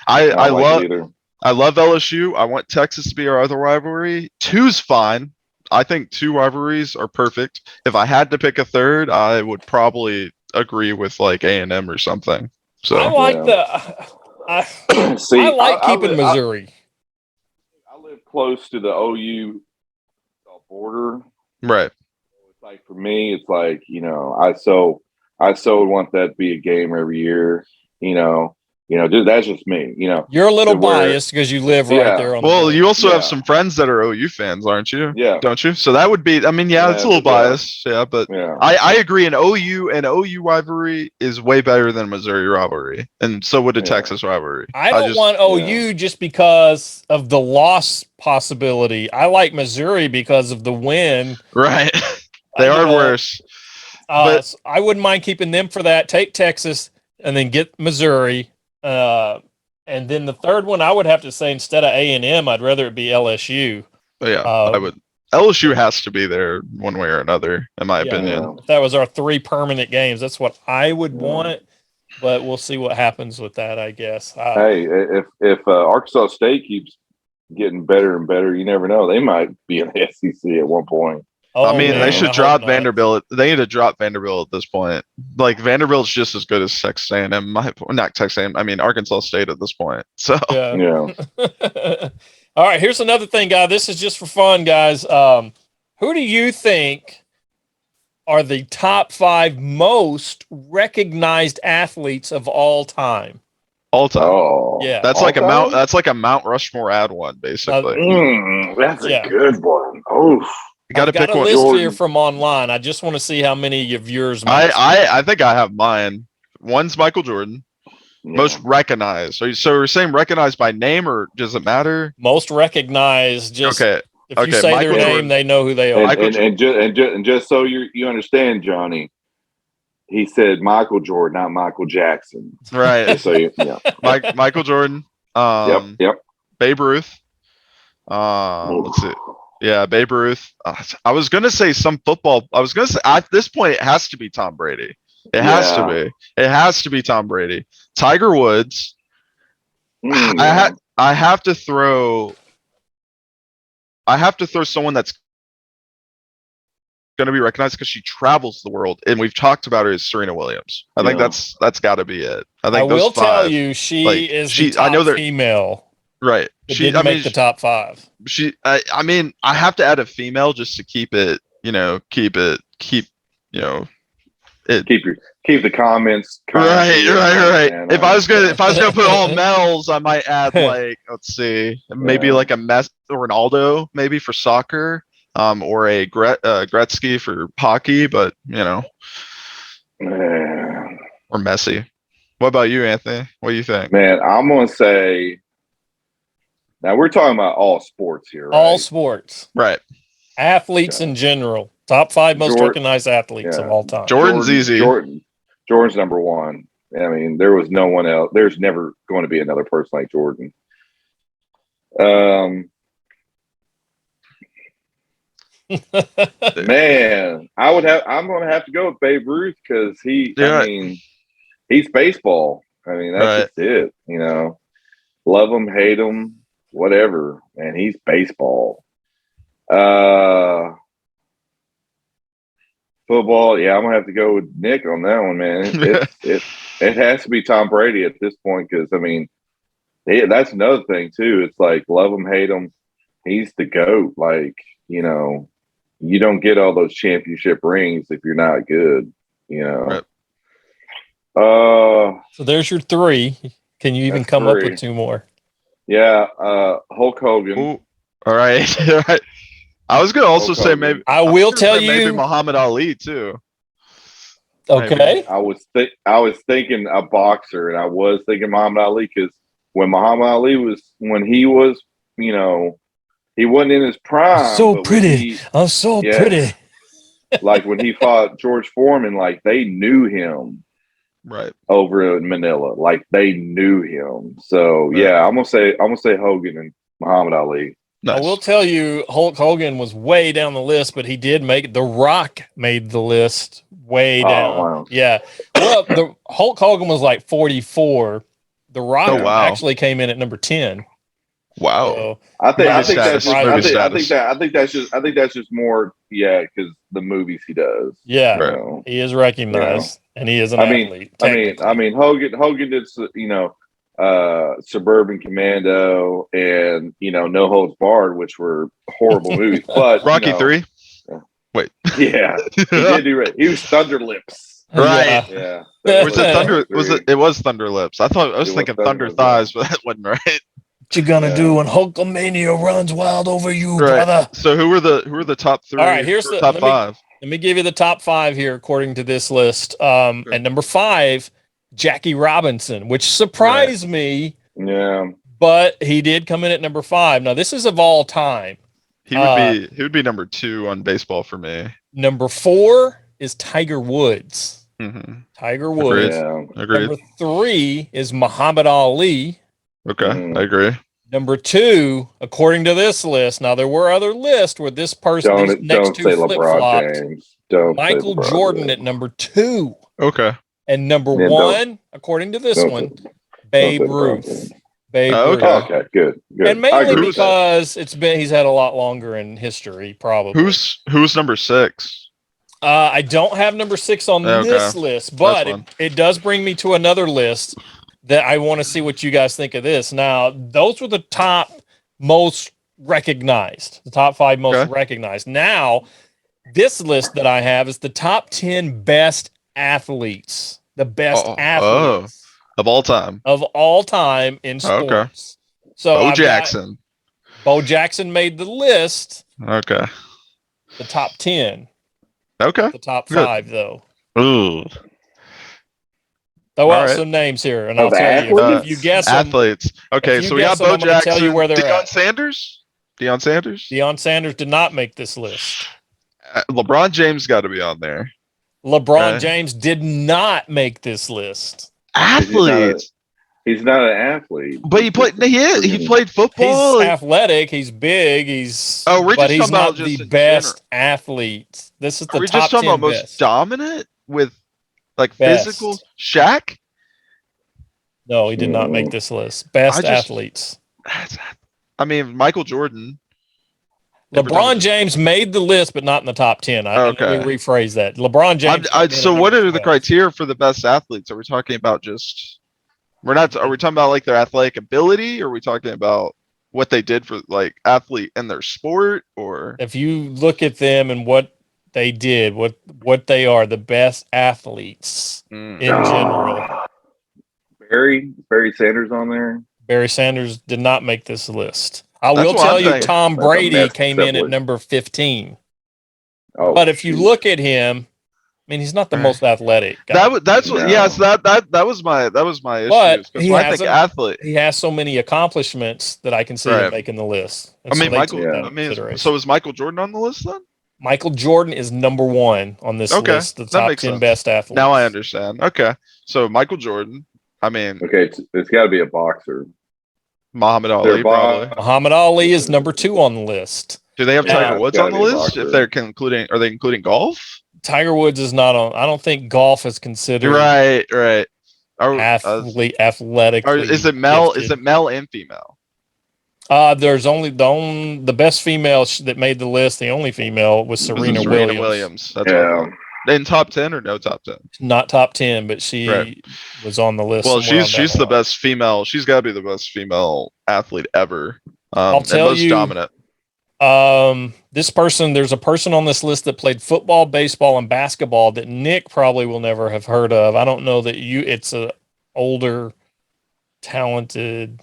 I love LSU. I want Texas to be our other rivalry. 2's fine. I think 2 rivalries are perfect. If I had to pick a third, I would probably agree with like A&M or something. So I like I like keeping Missouri. I live close to the OU border. Right. It's like for me, it's like, I so would want that to be a game every year, that's just me, You're a little biased because you live right there on the border. You also have some friends that are OU fans, aren't you? Yeah. Don't you? So that would be, it's a little biased. Yeah, but I agree. An OU rivalry is way better than Missouri rivalry. And so would a Texas rivalry. I don't want OU just because of the loss possibility. I like Missouri because of the win. Right. They are worse. So I wouldn't mind keeping them for that. Take Texas and then get Missouri. And then the third one, I would have to say instead of A&M, I'd rather it be LSU. Yeah, I would. LSU has to be there one way or another, in my opinion. If that was our 3 permanent games, that's what I would want. But we'll see what happens with that, I guess. Hey, if Arkansas State keeps getting better and better, you never know. They might be in the SEC at one point. I mean, they should drop Vanderbilt. They need to drop Vanderbilt at this point. Like, Vanderbilt's just as good as Texas A&M. Not Texas A&M. I mean, Arkansas State at this point. So yeah. All right, here's another thing, guys. This is just for fun, guys. Who do you think are the top 5 most recognized athletes of all time? All time. Oh, yeah. That's like time? That's like a Mount Rushmore ad one, basically. That's a good one. Oh, you got to pick one. one. List here from online. I just want to see how many of yours. I think I have mine. One's Michael Jordan. Most recognized. So we're saying recognized by name, or does it matter? Most recognized. Just okay. If you say Michael their name, they know who they are. And just so you understand, Johnny, he said Michael Jordan, not Michael Jackson. Right. So Michael Jordan. Yep. Babe Ruth. Let's see. Yeah, Babe Ruth. I was gonna say some football. I was gonna say at this point it has to be Tom Brady. It has to be. It has to be Tom Brady. Tiger Woods. I have to throw someone that's going to be recognized because she travels the world, and we've talked about her as Serena Williams. I think that's got to be it. I will tell you, she is the top female. Right. She didn't make the top 5. I mean, I have to add a female just to keep the comments. Right. If I was gonna put all males, I might add let's see, maybe like a Messi or an Aldo, maybe for soccer, or a Gretzky for hockey, but or Messi. What about you, Anthony? What do you think? Man, I'm gonna say. Now we're talking about all sports here, right? All sports, right? Athletes in general. Top 5 most recognized athletes of all time. Jordan's easy. Jordan's number 1. I mean, there was no one else. There's never going to be another person like Jordan. Man, I'm going to have to go with Babe Ruth because I mean, he's baseball. I mean, that's just it. Love him, hate him, whatever, and he's baseball. Football, I'm gonna have to go with Nick on that one, man. It has to be Tom Brady at this point because I mean, that's another thing too. It's like love him, hate him, he's the GOAT. Like you don't get all those championship rings if you're not good. Right. So there's your 3. Can you even come up with 2 more? Yeah, Hulk Hogan. Ooh. All right. All right. I was gonna also say maybe I will tell you maybe Muhammad Ali too. Okay. Maybe. I was thinking a boxer, and I was thinking Muhammad Ali because when Muhammad Ali he wasn't in his prime. So pretty. I'm so pretty. Like when he fought George Foreman, like they knew him. Right. Over in Manila. Like they knew him. So I'm gonna say Hogan and Muhammad Ali. Nice. I will tell you, Hulk Hogan was way down the list, but he did make The Rock made the list way down. Wow. Yeah. Well, the Hulk Hogan was like 44. The Rock actually came in at number 10. Wow. So, I think that's just more because the movies he does. Yeah. He is recognized and he is an athlete. I mean Hogan did Suburban Commando and No Holds Barred, which were horrible movies. But Rocky 3. Wait. Yeah, he did do right. He was Thunder Lips. Right. Yeah. Was it Thunder? It was Thunder Lips. I was thinking Thunder Thighs, but that wasn't right. What you gonna do when Hulkamania runs wild over you, brother? So who were the top 3? All right, here's the top 5. Let me give you the top 5 here according to this list. At number 5. Jackie Robinson, which surprised me. Yeah. But he did come in at number 5. Now, this is of all time. He would be number 2 on baseball for me. Number 4 is Tiger Woods. Mm-hmm. Tiger Woods. Yeah. Agreed. Number 3 is Muhammad Ali. Okay, I agree. Number 2, according to this list. Now there were other lists where this person, these next Don't two say flip LeBron flopped. James. Don't Michael say LeBron Jordan James. at number 2, Okay. and number Yeah, 1, according to this don't one, say Babe LeBron Ruth. James. Babe Oh, Ruth. okay. Oh, okay, good. And I mainly agree with that. because he's had a lot longer in history, probably. Who's number 6? I don't have number 6 on this list, but it does bring me to another list that I want to see what you guys think of this. Now, those were the top most recognized, the top 5 most recognized. Now, this list that I have is the top 10 best athletes, the best athletes of all time in sports. Okay. So Bo Jackson. Bo Jackson made the list. Okay. The top 10. Okay. The top 5, though. Ooh. Throw out some names here, and I'll tell you. If you guess them, athletes. Okay, so we got Bo Jackson. Tell you where they're Deion at. Sanders? Deion Sanders did not make this list. LeBron James got to be on there. LeBron James did not make this list. Athletes. He's not an athlete. But he played football. He's athletic. He's big. But he's not the best athlete. This is the top 10 best. Are we just talking about most dominant with physical? Shaq? No, he did not make this list. Best athletes. I mean, Michael Jordan. LeBron James made the list, but not in the top 10. Let me rephrase that. LeBron James. So what are the criteria for the best athletes? Are we talking about just... Are we talking about their athletic ability, or are we talking about what they did for athlete in their sport? Or if you look at them and what they did, what they are, the best athletes in general. Barry Sanders on there. Barry Sanders did not make this list. I will tell you, Tom Brady came in at number 15. Oh, but if you look at him, I mean, he's not the most athletic guy. That was my issue. But athlete. He has so many accomplishments that I can see him making the list. So is Michael Jordan on the list then? Michael Jordan is number 1 on this list. The top 10 best athletes. Now I understand. Okay, so Michael Jordan. I mean, it's got to be a boxer. Muhammad Ali, probably. Muhammad Ali is number 2 on the list. Do they have Tiger Woods on the list? If they're are they including golf? Tiger Woods is not on. I don't think golf is considered. Right. Athletically. Is it male? Is it male and female? There's only the best female that made the list. The only female was Serena Williams. That's in top 10 or no top 10? Not top 10, but she was on the list. Well, she's the best female. She's got to be the best female athlete ever. I'll tell you, dominant. There's a person on this list that played football, baseball, and basketball that Nick probably will never have heard of. I don't know that it's a older, talented.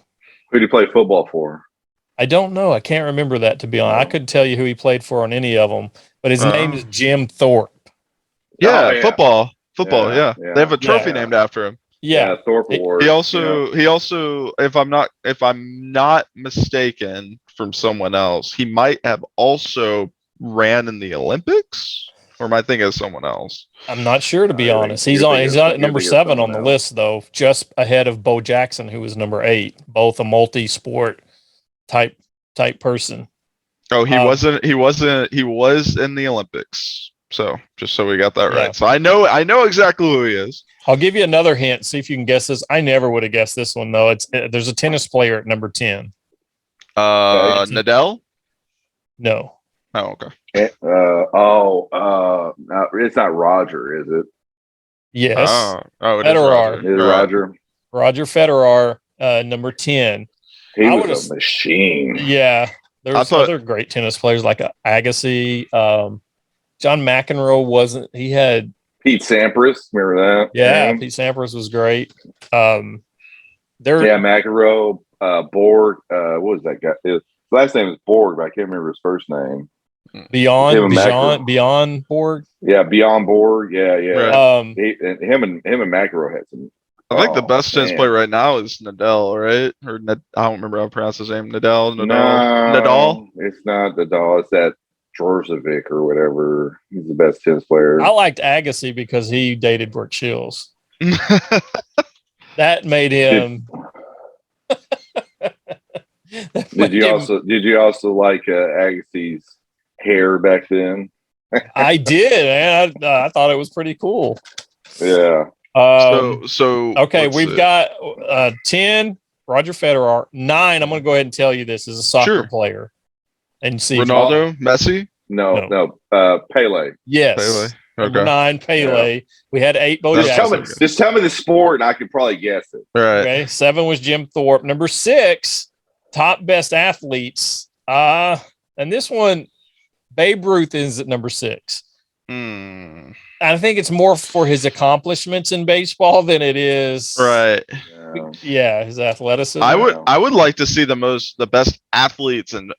Who do you play football for? I don't know. I can't remember that, to be honest. I couldn't tell you who he played for on any of them, but his name is Jim Thorpe. Yeah, football. Yeah. They have a trophy named after him. Yeah, Thorpe Award. He also, if I'm not mistaken from someone else, he might have also ran in the Olympics, or am I thinking of someone else? I'm not sure, to be honest. He's at number 7 on the list, though, just ahead of Bo Jackson, who was number 8. Both a multi-sport type person. Oh, he wasn't. He was in the Olympics. So just so we got that right. So I know exactly who he is. I'll give you another hint. See if you can guess this. I never would have guessed this one, though. There's a tennis player at number 10. Nadal? No. Oh, okay. It's not Roger, is it? Yes. It Federer. Is Roger? Roger Federer, number 10. He was a machine. Yeah. There's other great tennis players like Agassi. John McEnroe wasn't. He had Pete Sampras. Remember that? Yeah, Pete Sampras was great. McEnroe, Borg. What was that guy? His last name is Borg, but I can't remember his first name. Beyond Borg. Yeah, Beyond Borg. Yeah. Right. Him and McEnroe had some. I think the best tennis player right now is Nadal, right? Or I don't remember how to pronounce his name. Nadal. It's not Nadal. It's that Djordjevic or whatever. He's the best tennis player. I liked Agassi because he dated Brooke Shields. That made him. Did you also like Agassi's hair back then? I did, man. I thought it was pretty cool. Yeah. So okay, we've got 10 Roger Federer. 9, I'm going to go ahead and tell you this is a soccer player. And see Ronaldo, Messi? No. Pele. Yes. Pele. Number Okay. 9, Pele. Yeah. We had 8, Bo Jackson. Just tell me the sport, and I could probably guess it. Right. Okay. 7 was Jim Thorpe. Number 6, top best athletes. And this one, Babe Ruth is at number 6. I think it's more for his accomplishments in baseball than it is. Right. Yeah, his athleticism. I would like to see the best athletes and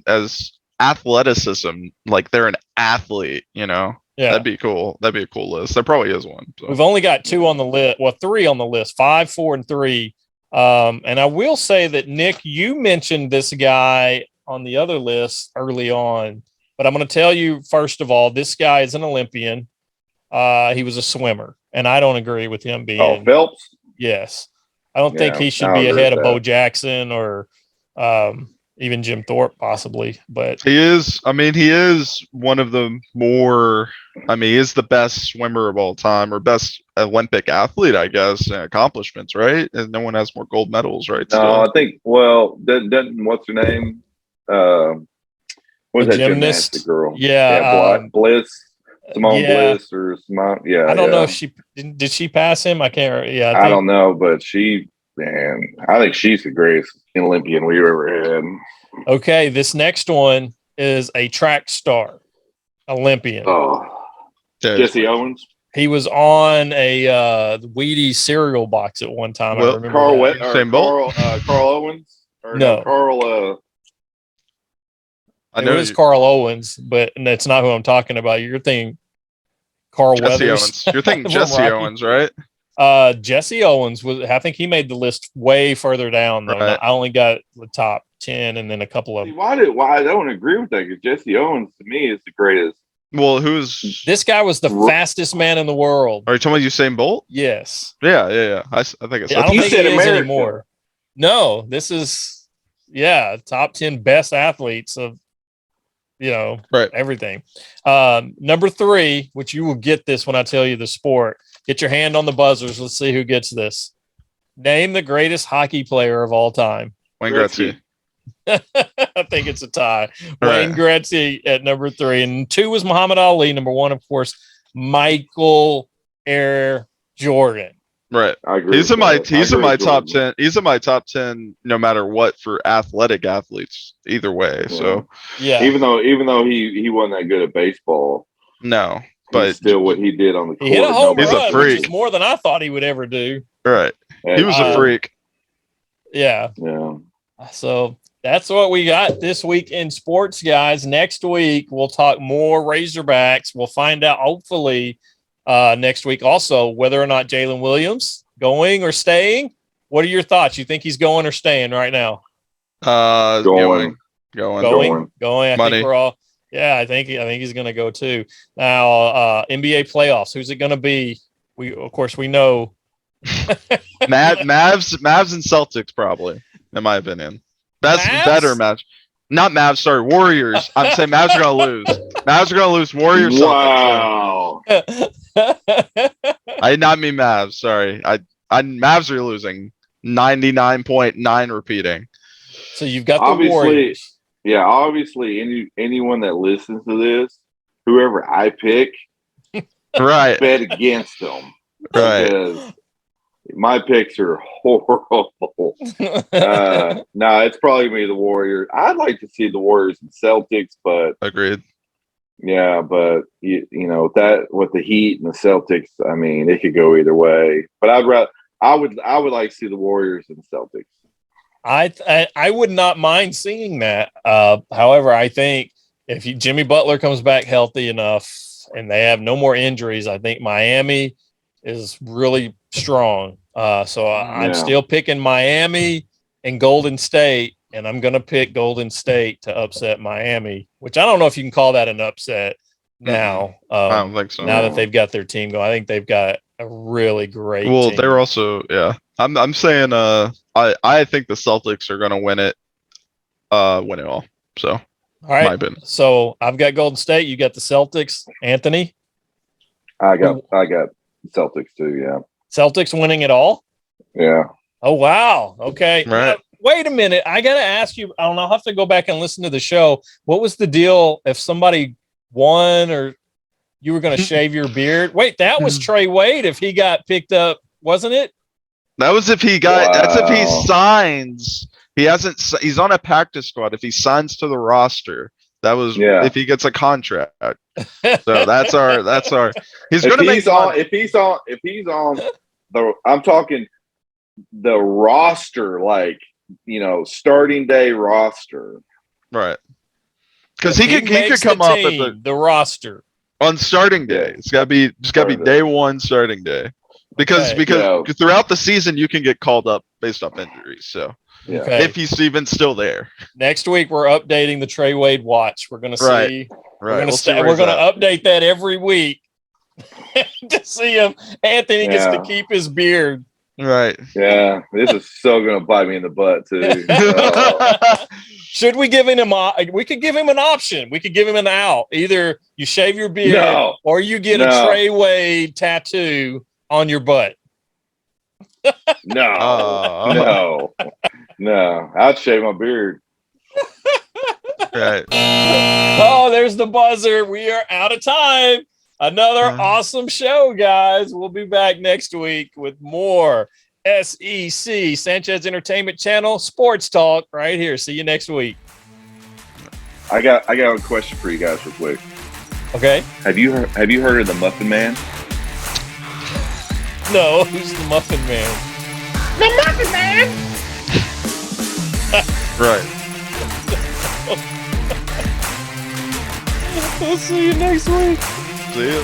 as athleticism, like they're an athlete, you know. Yeah. That'd be cool. That'd be a cool list. There probably is one. So. We've only got 2 on the list. Well, 3 on the list. 5, 4, and 3. And I will say that, Nick, you mentioned this guy on the other list early on, but I'm going to tell you, first of all, this guy is an Olympian. He was a swimmer, and I don't agree with him being. Oh, Phelps? Yes. I don't think he should be ahead of Bo Jackson or even Jim Thorpe, possibly. But he is one of the more, he is the best swimmer of all time, or best Olympic athlete, I guess, accomplishments, right? And no one has more gold medals, right? No, I think, doesn't what's her name? What's that gymnastic girl? Yeah. Bliss. Simone Bliss or Simone. Yeah. I don't know if did she pass him? I can't. Yeah. I don't know, but I think she's the greatest Olympian we've ever had. Okay. This next one is a track star Olympian. Oh, Jesse Owens. He was on a Wheaties cereal box at one time. I remember Carl Owens. No. Carl. I know it's Carl Owens, but that's not who I'm talking about. You're thinking Carl Jesse Weathers. Owens. You're thinking Jesse Owens, right? Jesse Owens I think he made the list way further down though. Right. I only got the top 10 and then a couple of. Why I don't agree with that? Because Jesse Owens to me is the greatest. Well, this guy was the fastest man in the world. Are you talking about Usain Bolt? Yes. Yeah. I think it's. I don't think it is anymore. No, this is top 10 best athletes of. Everything. Number 3, which you will get this when I tell you the sport. Get your hand on the buzzers. Let's see who gets this. Name the greatest hockey player of all time. Wayne Gretzky. I think it's a tie. Right. Wayne Gretzky at number 3. And 2 was Muhammad Ali. Number 1, of course, Michael Air Jordan. Right. I agree. He's in my top 10. He's in my top 10 no matter what for athletic athletes either way. Yeah. So even though he wasn't that good at baseball. No. But still what he did on the court. He hit a home run, a freak. Which is more than I thought he would ever do. Right. He was a freak. Yeah. So that's what we got this week in sports, guys. Next week we'll talk more Razorbacks. We'll find out hopefully next week also whether or not Jaylin Williams going or staying. What are your thoughts? You think he's going or staying right now? Going. I Money. think we're all. Yeah, I think he's going to go too. Now, NBA playoffs. Who's it going to be? We know. Mavs and Celtics probably, in my opinion. That's Mavs? Better match. Not Mavs. Sorry, Warriors. I'm saying Mavs are going to lose. Mavs are going to lose. Warriors. Wow. I did not mean Mavs. Sorry. Mavs are losing. 99.9 repeating. So you've got the Warriors. Yeah, obviously, anyone that listens to this, whoever I pick, right, bet against them. Right. Because my picks are horrible. No, it's probably me, the Warriors. I'd like to see the Warriors and Celtics, but agreed. Yeah, but you know that with the Heat and the Celtics, I mean, it could go either way. But I would like to see the Warriors and the Celtics. I would not mind seeing that. However, I think if Jimmy Butler comes back healthy enough and they have no more injuries, I think Miami is really strong. I'm still picking Miami and Golden State, and I'm going to pick Golden State to upset Miami, which I don't know if you can call that an upset now. I don't think so. Now that they've got their team going, I think they've got a really great team. They're also, I'm saying, I think the Celtics are going to win it. win it all. So, All right. my opinion. So I've got Golden State. You got the Celtics. Anthony? I got Celtics too. Yeah. Celtics winning it all? Yeah. Oh, wow. Okay. Right. Wait a minute. I got to ask you. I don't know. I'll have to go back and listen to the show. What was the deal if somebody won or you were going to shave your beard? Wait, that was Trey Wade if he got picked up, wasn't it? That was if he got. That's if he signs. He's on a practice squad. If he signs to the roster, that was if he gets a contract. So that's our. He's going to make. If he's on the. I'm talking the roster, like starting day roster. Right. Because he could come up at the roster on starting day. It's got to be day one starting day. Because throughout the season you can get called up based off injuries. So if he's even still there. Next week we're updating the Trey Wade watch. We're gonna see. Right. We're gonna update that every week to see if Anthony gets to keep his beard. Right. Yeah. This is so gonna bite me in the butt too. Should we give him we could give him an option. We could give him an out. Either you shave your beard or you get a Trey Wade tattoo on your butt. No. I'd shave my beard. Right. Oh, there's the buzzer. We are out of time. Another awesome show, guys. We'll be back next week with more SEC, Sanchez Entertainment Channel, Sports Talk right here. See you next week. I got a question for you guys real quick. Okay. Have you heard of the Muffin Man? No, who's the Muffin Man? The Muffin Man! Right. We'll see you next week. See you.